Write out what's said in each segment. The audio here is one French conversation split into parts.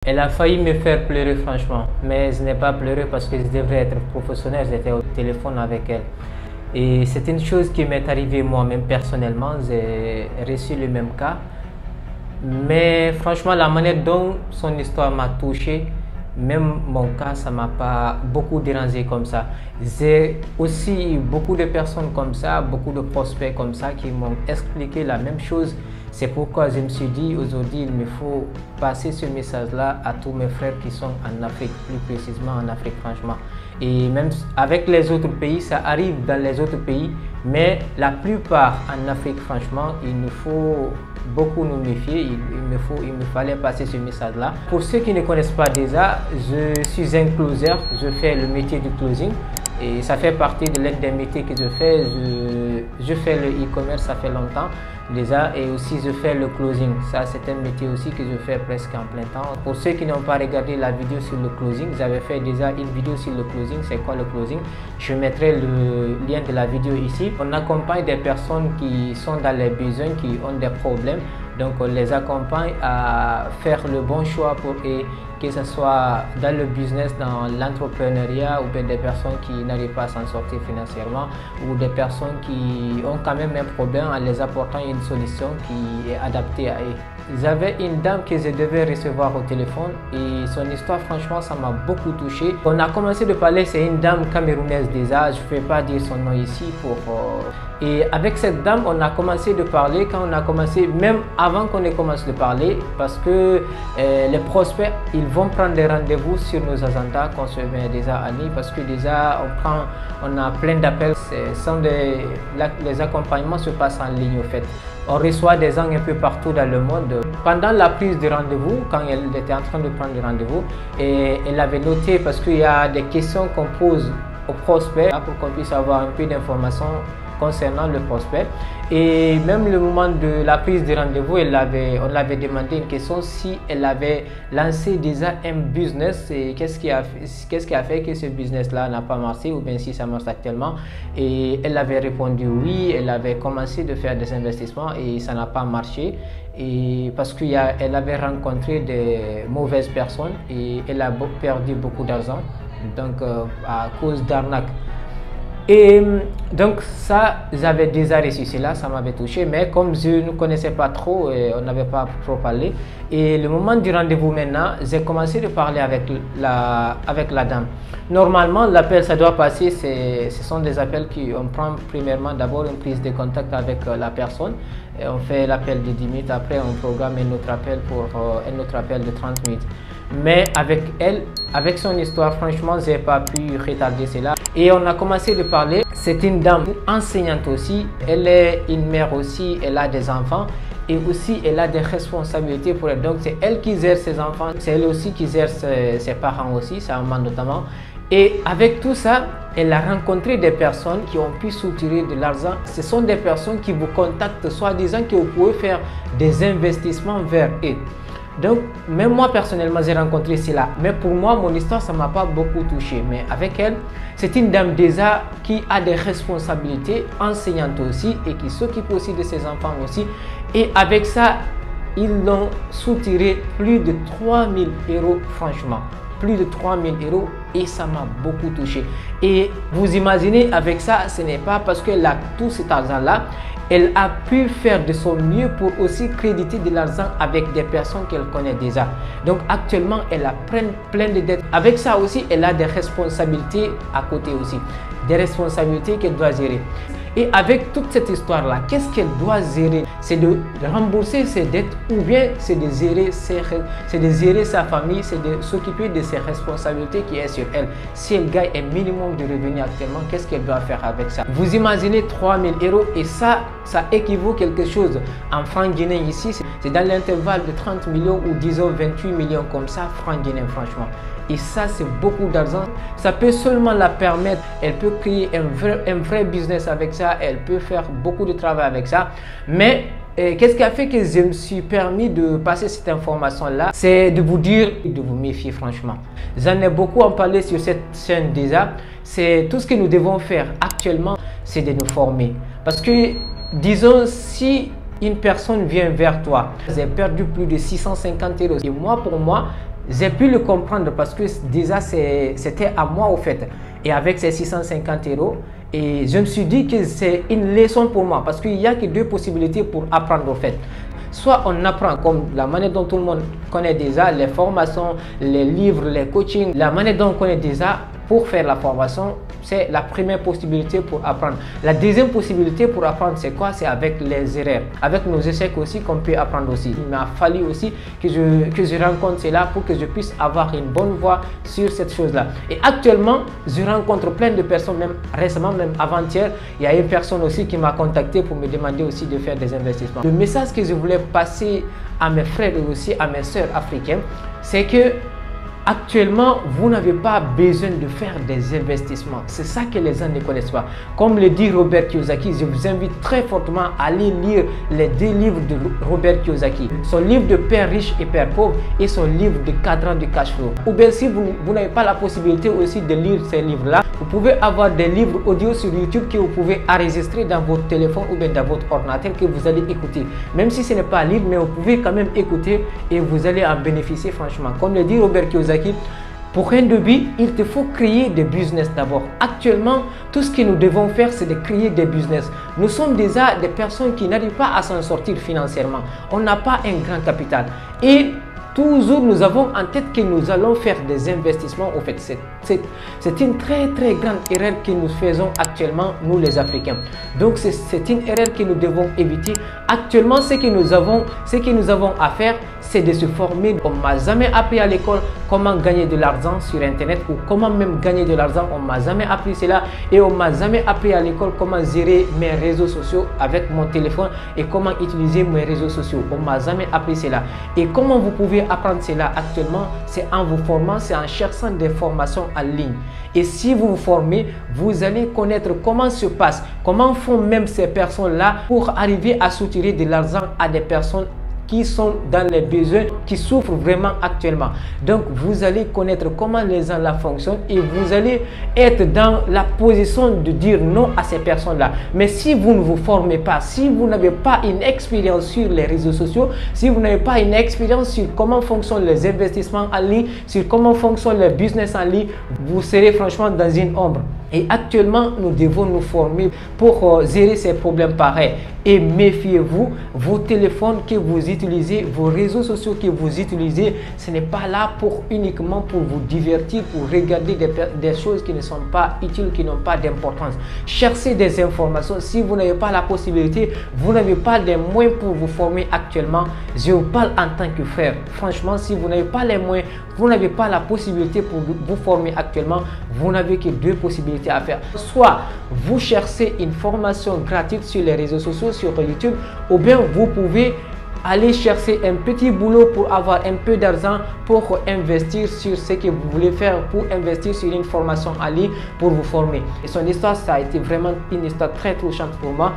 Elle a failli me faire pleurer franchement, mais je n'ai pas pleuré parce que je devrais être professionnel, j'étais au téléphone avec elle. Et c'est une chose qui m'est arrivée moi-même personnellement, j'ai reçu le même cas. Mais franchement, la manière dont son histoire m'a touché, même mon cas, ça m'a pas beaucoup dérangé comme ça. J'ai aussi beaucoup de personnes comme ça, beaucoup de prospects comme ça qui m'ont expliqué la même chose. C'est pourquoi je me suis dit aujourd'hui, il me faut passer ce message-là à tous mes frères qui sont en Afrique, plus précisément en Afrique franchement. Et même avec les autres pays, ça arrive dans les autres pays, mais la plupart en Afrique franchement, il nous faut beaucoup nous méfier, il me fallait passer ce message-là. Pour ceux qui ne connaissent pas déjà, je suis un closer, je fais le métier du closing et ça fait partie de l'un des métiers que je fais. Je fais le e-commerce, ça fait longtemps déjà, et aussi je fais le closing. Ça, c'est un métier aussi que je fais presque en plein temps. Pour ceux qui n'ont pas regardé la vidéo sur le closing, j'avais fait déjà une vidéo sur le closing. C'est quoi le closing? Je mettrai le lien de la vidéo ici. On accompagne des personnes qui sont dans les besoins, qui ont des problèmes. Donc on les accompagne à faire le bon choix pour eux, que ce soit dans le business, dans l'entrepreneuriat, ou bien des personnes qui n'arrivent pas à s'en sortir financièrement, ou des personnes qui ont quand même un problème, en les apportant une solution qui est adaptée à eux. J'avais une dame que je devais recevoir au téléphone et son histoire franchement ça m'a beaucoup touché. On a commencé de parler, c'est une dame camerounaise déjà, je ne vais pas dire son nom ici pour... Et avec cette dame on a commencé de parler, quand on a commencé, même avant qu'on ait commencé de parler, parce que les prospects ils vont prendre des rendez-vous sur nos agendas qu'on se met déjà en ligne, parce que déjà on a plein d'appels, les accompagnements se passent en ligne au fait. On reçoit des gens un peu partout dans le monde. Pendant la prise de rendez-vous, quand elle était en train de prendre le rendez-vous, et elle avait noté, parce qu'il y a des questions qu'on pose aux prospects pour qu'on puisse avoir un peu d'informations concernant le prospect. Et même le moment de la prise de rendez-vous, on l'avait demandé une question si elle avait lancé déjà un business et qu'est-ce qui a fait que ce business-là n'a pas marché, ou bien si ça marche actuellement. Et elle avait répondu oui, elle avait commencé de faire des investissements et ça n'a pas marché. Et parce qu'elle avait rencontré des mauvaises personnes et elle a perdu beaucoup d'argent, donc à cause d'arnaque. Et donc ça, j'avais déjà reçu cela, ça m'avait touché, mais comme je ne connaissais pas trop, on n'avait pas trop parlé. Et le moment du rendez-vous maintenant, j'ai commencé de parler avec la dame. Normalement, l'appel, ça doit passer, ce sont des appels qu'on prend premièrement d'abord une prise de contact avec la personne. Et on fait l'appel de 10 minutes, après on programme un autre appel pour un autre appel de 30 minutes. Mais avec elle, avec son histoire, franchement, je n'ai pas pu retarder cela. Et on a commencé de parler. C'est une dame enseignante aussi. Elle est une mère aussi. Elle a des enfants. Et aussi, elle a des responsabilités pour elle. Donc, c'est elle qui gère ses enfants. C'est elle aussi qui gère ses parents aussi, sa maman notamment. Et avec tout ça, elle a rencontré des personnes qui ont pu soutirer de l'argent. Ce sont des personnes qui vous contactent, soi-disant que vous pouvez faire des investissements vers eux. Donc, même moi personnellement, j'ai rencontré cela. Mais pour moi, mon histoire, ça ne m'a pas beaucoup touché. Mais avec elle, c'est une dame déjà qui a des responsabilités, enseignante aussi, et qui s'occupe aussi de ses enfants aussi. Et avec ça, ils l'ont soutiré plus de 3 000 € franchement. Plus de 3 000 € et ça m'a beaucoup touché. Et vous imaginez, avec ça, ce n'est pas parce qu'elle a tout cet argent-là. Elle a pu faire de son mieux pour aussi créditer de l'argent avec des personnes qu'elle connaît déjà. Donc actuellement, elle a plein de dettes. Avec ça aussi, elle a des responsabilités à côté aussi. Des responsabilités qu'elle doit gérer. Et avec toute cette histoire-là, qu'est-ce qu'elle doit gérer? C'est de rembourser ses dettes ou bien c'est de gérer sa famille, c'est de s'occuper de ses responsabilités qui est sur elle. Si elle gagne un minimum de revenus actuellement, qu'est-ce qu'elle doit faire avec ça? Vous imaginez 3 000 € et ça équivaut quelque chose. En francs guinéens ici, c'est dans l'intervalle de 30 millions ou disons 28 millions comme ça, francs guinéens franchement. Et ça, c'est beaucoup d'argent. Ça peut seulement la permettre. Elle peut créer un vrai business avec ça. Elle peut faire beaucoup de travail avec ça. Mais qu'est-ce qui a fait que je me suis permis de passer cette information-là? C'est de vous dire de vous méfier franchement. J'en ai beaucoup en parlé sur cette chaîne déjà. C'est tout ce que nous devons faire actuellement, c'est de nous former. Parce que, disons, si une personne vient vers toi, j'ai perdu plus de 650 €. Et moi, pour moi, j'ai pu le comprendre parce que déjà c'était à moi au fait. Et avec ces 650 euros, et je me suis dit que c'est une leçon pour moi parce qu'il n'y a que deux possibilités pour apprendre au fait. Soit on apprend comme la manière dont tout le monde connaît déjà, les formations, les livres, les coachings, la manière dont on connaît déjà pour faire la formation, c'est la première possibilité pour apprendre. La deuxième possibilité pour apprendre, c'est quoi? C'est avec les erreurs, avec nos échecs aussi qu'on peut apprendre aussi. Il m'a fallu aussi que je rencontre cela pour que je puisse avoir une bonne voix sur cette chose-là. Et actuellement, je rencontre plein de personnes, même récemment, même avant-hier, il y a une personne aussi qui m'a contacté pour me demander aussi de faire des investissements. Le message que je voulais passer à mes frères et aussi à mes sœurs africaines, c'est que actuellement, vous n'avez pas besoin de faire des investissements. C'est ça que les gens ne connaissent pas. Comme le dit Robert Kiyosaki, je vous invite très fortement à aller lire les deux livres de Robert Kiyosaki. Son livre de Père riche et Père pauvre et son livre de Cadran du cash flow. Ou bien si vous n'avez pas la possibilité aussi de lire ces livres-là, vous pouvez avoir des livres audio sur YouTube que vous pouvez enregistrer dans votre téléphone ou bien dans votre ordinateur que vous allez écouter. Même si ce n'est pas à lire, mais vous pouvez quand même écouter et vous allez en bénéficier franchement. Comme le dit Robert Kiyosaki, pour un début, il te faut créer des business d'abord. Actuellement, tout ce que nous devons faire, c'est de créer des business. Nous sommes déjà des personnes qui n'arrivent pas à s'en sortir financièrement. On n'a pas un grand capital. Et toujours, nous avons en tête que nous allons faire des investissements. Au fait, c'est une très grande erreur que nous faisons actuellement, nous les Africains. Donc, c'est une erreur que nous devons éviter. Actuellement, ce que nous avons à faire, c'est de se former. On ne m'a jamais appris à l'école comment gagner de l'argent sur Internet ou comment même gagner de l'argent. On ne m'a jamais appris cela et on ne m'a jamais appris à l'école comment gérer mes réseaux sociaux avec mon téléphone et comment utiliser mes réseaux sociaux. On ne m'a jamais appris cela. Et comment vous pouvez apprendre cela actuellement? C'est en vous formant, c'est en cherchant des formations en ligne. Et si vous vous formez, vous allez connaître comment se passe, comment font même ces personnes-là pour arriver à soutirer de l'argent à des personnes qui sont dans les besoins, qui souffrent vraiment actuellement. Donc, vous allez connaître comment les gens là fonctionnent et vous allez être dans la position de dire non à ces personnes-là. Mais si vous ne vous formez pas, si vous n'avez pas une expérience sur les réseaux sociaux, si vous n'avez pas une expérience sur comment fonctionnent les investissements en ligne, sur comment fonctionnent les business en ligne, vous serez franchement dans une ombre. Et actuellement, nous devons nous former pour gérer ces problèmes pareils. Et méfiez-vous, vos téléphones que vous utilisez, vos réseaux sociaux que vous utilisez, ce n'est pas là pour uniquement pour vous divertir, pour regarder des choses qui ne sont pas utiles, qui n'ont pas d'importance. Cherchez des informations. Si vous n'avez pas la possibilité, vous n'avez pas les moyens pour vous former actuellement, je vous parle en tant que frère. Franchement, si vous n'avez pas les moyens, vous n'avez pas la possibilité pour vous former actuellement, vous n'avez que deux possibilités à faire. Soit vous cherchez une formation gratuite sur les réseaux sociaux, sur YouTube, ou bien vous pouvez aller chercher un petit boulot pour avoir un peu d'argent pour investir sur ce que vous voulez faire, pour investir sur une formation en ligne pour vous former. Et son histoire, ça a été vraiment une histoire très touchante pour moi.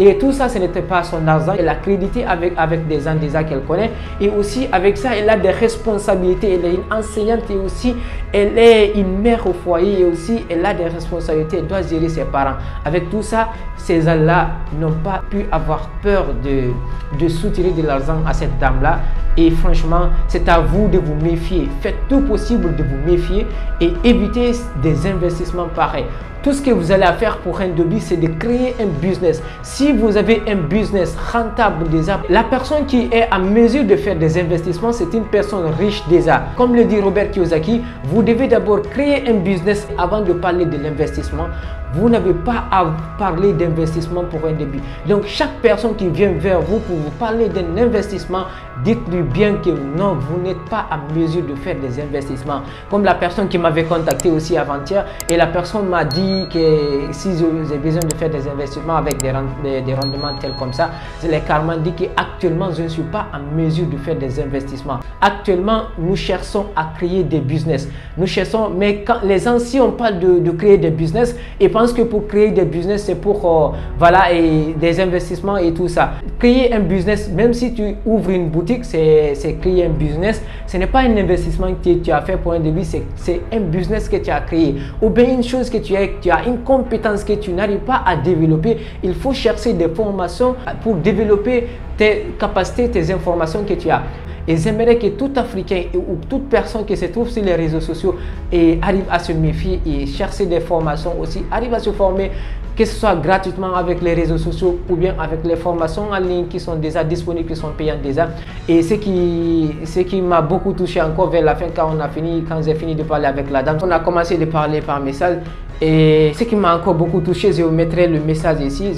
Et tout ça, ce n'était pas son argent. Elle a crédité avec des gens déjà qu'elle connaît. Et aussi, avec ça, elle a des responsabilités. Elle est une enseignante et aussi, elle est une mère au foyer. Et aussi, elle a des responsabilités. Elle doit gérer ses parents. Avec tout ça, ces gens-là n'ont pas pu avoir peur de soutirer de l'argent à cette dame-là. Et franchement, c'est à vous de vous méfier. Faites tout possible de vous méfier et évitez des investissements pareils. Tout ce que vous allez faire pour un début, c'est de créer un business. Si vous avez un business rentable déjà, la personne qui est en mesure de faire des investissements, c'est une personne riche déjà. Comme le dit Robert Kiyosaki, vous devez d'abord créer un business avant de parler de l'investissement. Vous n'avez pas à parler d'investissement pour un début. Donc, chaque personne qui vient vers vous pour vous parler d'un investissement, dites-lui bien que non, vous n'êtes pas en mesure de faire des investissements. Comme la personne qui m'avait contacté aussi avant-hier, et la personne m'a dit que si j'ai besoin de faire des investissements avec des rendements tels comme ça, je l'ai carrément dit qu'actuellement, je ne suis pas en mesure de faire des investissements. Actuellement, nous cherchons à créer des business. Nous cherchons, mais quand les gens, si on parle de créer des business, et pense que pour créer des business, c'est pour voilà, et des investissements et tout ça. Créer un business, même si tu ouvres une boutique, c'est créer un business. Ce n'est pas un investissement que tu as fait pour un début, c'est un business que tu as créé. Ou bien une chose que tu as une compétence que tu n'arrives pas à développer. Il faut chercher des formations pour développer tes capacités, tes informations que tu as. Et j'aimerais que tout Africain ou toute personne qui se trouve sur les réseaux sociaux et arrive à se méfier et chercher des formations aussi, arrive à se former, que ce soit gratuitement avec les réseaux sociaux ou bien avec les formations en ligne qui sont déjà disponibles, qui sont payantes déjà. Et ce qui m'a beaucoup touché encore vers la fin, quand j'ai fini de parler avec la dame, on a commencé de parler par message. Et ce qui m'a encore beaucoup touché, je mettrai le message ici,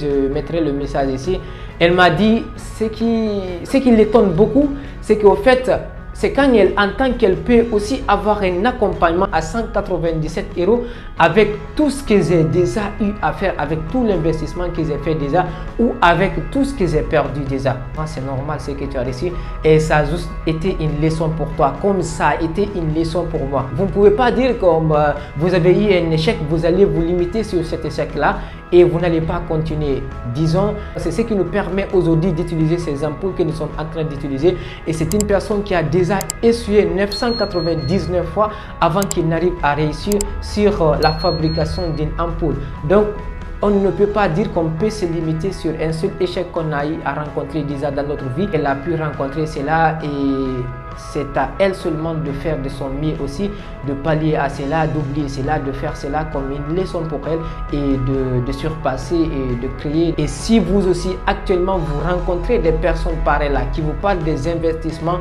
Elle m'a dit, ce qui l'étonne beaucoup, c'est qu'au fait, c'est quand elle entend qu'elle peut aussi avoir un accompagnement à 197 € avec tout ce que j'ai déjà eu à faire, avec tout l'investissement que j'ai fait déjà ou avec tout ce que j'ai perdu déjà. C'est normal ce que tu as reçu et ça a juste été une leçon pour toi, comme ça a été une leçon pour moi. Vous ne pouvez pas dire comme vous avez eu un échec, vous allez vous limiter sur cet échec-là et vous n'allez pas continuer. Disons, c'est ce qui nous permet aujourd'hui d'utiliser ces ampoules que nous sommes en train d'utiliser. Et c'est une personne qui a déjà essuyé 999 fois avant qu'il n'arrive à réussir sur la fabrication d'une ampoule. Donc, on ne peut pas dire qu'on peut se limiter sur un seul échec qu'on a eu à rencontrer déjà dans notre vie. Elle a pu rencontrer cela et c'est à elle seulement de faire de son mieux aussi, de pallier à cela, d'oublier cela, de faire cela comme une leçon pour elle et de surpasser et de créer. Et si vous aussi actuellement vous rencontrez des personnes pareilles là qui vous parlent des investissements,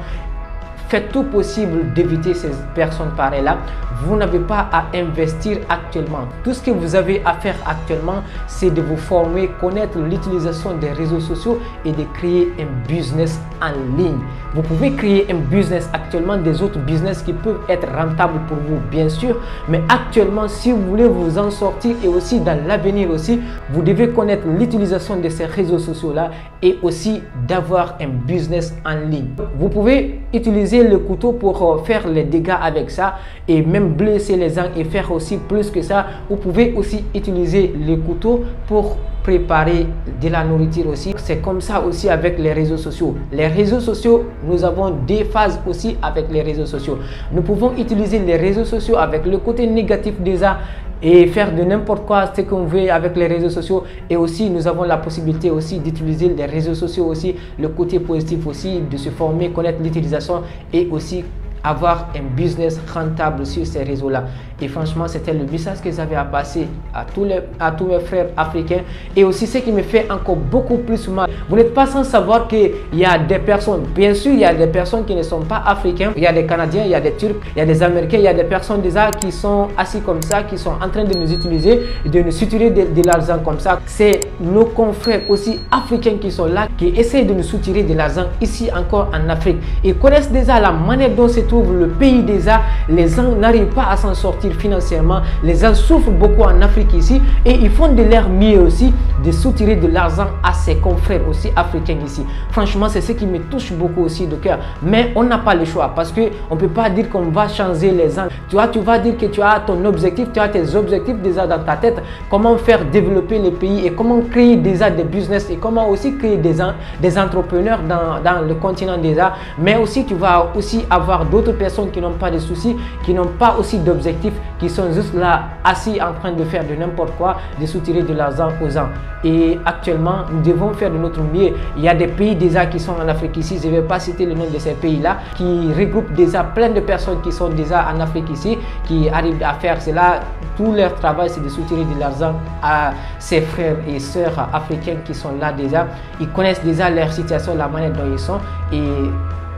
faites tout possible d'éviter ces personnes pareilles-là. Vous n'avez pas à investir actuellement. Tout ce que vous avez à faire actuellement, c'est de vous former, connaître l'utilisation des réseaux sociaux et de créer un business en ligne. Vous pouvez créer un business actuellement, des autres business qui peuvent être rentables pour vous, bien sûr. Mais actuellement, si vous voulez vous en sortir et aussi dans l'avenir aussi, vous devez connaître l'utilisation de ces réseaux sociaux-là et aussi d'avoir un business en ligne. Vous pouvez utiliser le couteau pour faire les dégâts avec ça et même blesser les gens et faire aussi plus que ça. Vous pouvez aussi utiliser le couteau pour préparer de la nourriture aussi. C'est comme ça aussi avec les réseaux sociaux. Les réseaux sociaux, nous avons des phases aussi avec les réseaux sociaux. Nous pouvons utiliser les réseaux sociaux avec le côté négatif déjà et faire de n'importe quoi ce qu'on veut avec les réseaux sociaux. Et aussi nous avons la possibilité aussi d'utiliser les réseaux sociaux aussi, le côté positif aussi, de se former, connaître l'utilisation et aussi avoir un business rentable sur ces réseaux-là. Et franchement, c'était le message que j'avais à passer à tous mes frères africains. Et aussi, ce qui me fait encore beaucoup plus mal, vous n'êtes pas sans savoir qu'il y a des personnes, bien sûr, il y a des personnes qui ne sont pas africains. Il y a des Canadiens, il y a des Turcs, il y a des Américains, il y a des personnes déjà qui sont assis comme ça, qui sont en train de nous utiliser, de nous soutirer de l'argent comme ça. C'est nos confrères aussi africains qui sont là, qui essaient de nous soutirer de l'argent ici encore en Afrique. Ils connaissent déjà la manière dont se trouve le pays déjà. Les gens n'arrivent pas à s'en sortir financièrement. Les gens souffrent beaucoup en Afrique ici et ils font de leur mieux aussi de soutirer de l'argent à ses confrères aussi africains ici. Franchement, c'est ce qui me touche beaucoup aussi de cœur. Mais on n'a pas le choix parce que on peut pas dire qu'on va changer les gens. Tu vas dire que tu as ton objectif, tu as tes objectifs déjà dans ta tête. Comment faire développer le pays et comment créer déjà des business et comment aussi créer des entrepreneurs dans le continent déjà. Mais aussi, tu vas aussi avoir d'autres personnes qui n'ont pas de soucis, qui n'ont pas aussi d'objectifs, qui sont juste là assis en train de faire de n'importe quoi, de soutirer de l'argent aux gens. Et actuellement, nous devons faire de notre mieux. Il y a des pays déjà qui sont en Afrique ici, je ne vais pas citer le nom de ces pays-là, qui regroupent déjà plein de personnes qui sont déjà en Afrique ici, qui arrivent à faire cela. Tout leur travail, c'est de soutirer de l'argent à ces frères et sœurs africains qui sont là déjà. Ils connaissent déjà leur situation, la manière dont ils sont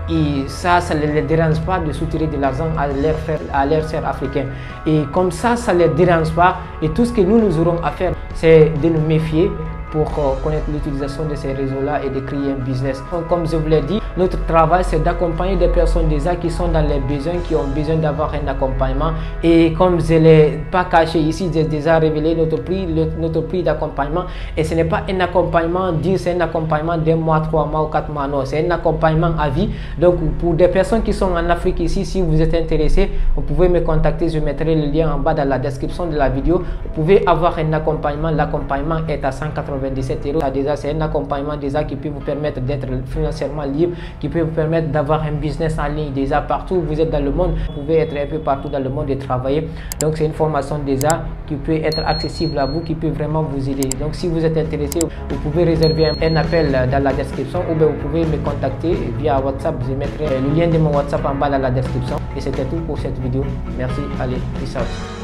et ça ne les dérange pas de soutirer de l'argent à leurs sœurs africains. Et comme ça ne les dérange pas. Et tout ce que nous aurons à faire, c'est de nous méfier pour connaître l'utilisation de ces réseaux-là et de créer un business. Donc, comme je vous l'ai dit, notre travail, c'est d'accompagner des personnes déjà qui sont dans les besoins, qui ont besoin d'avoir un accompagnement. Et comme je ne l'ai pas caché ici, j'ai déjà révélé notre prix d'accompagnement. Et ce n'est pas un accompagnement, c'est un accompagnement d'1 mois, 3 mois ou 4 mois. Non, c'est un accompagnement à vie. Donc, pour des personnes qui sont en Afrique ici, si vous êtes intéressé, vous pouvez me contacter. Je mettrai le lien en bas dans la description de la vidéo. Vous pouvez avoir un accompagnement. L'accompagnement est à 180 97 €. Déjà, c'est un accompagnement déjà qui peut vous permettre d'être financièrement libre, qui peut vous permettre d'avoir un business en ligne déjà partout où vous êtes dans le monde. Vous pouvez être un peu partout dans le monde et travailler. Donc, c'est une formation déjà qui peut être accessible à vous, qui peut vraiment vous aider. Donc, si vous êtes intéressé, vous pouvez réserver un appel dans la description ou bien vous pouvez me contacter via WhatsApp. Je mettrai le lien de mon WhatsApp en bas dans la description. Et c'était tout pour cette vidéo. Merci. Allez, peace out.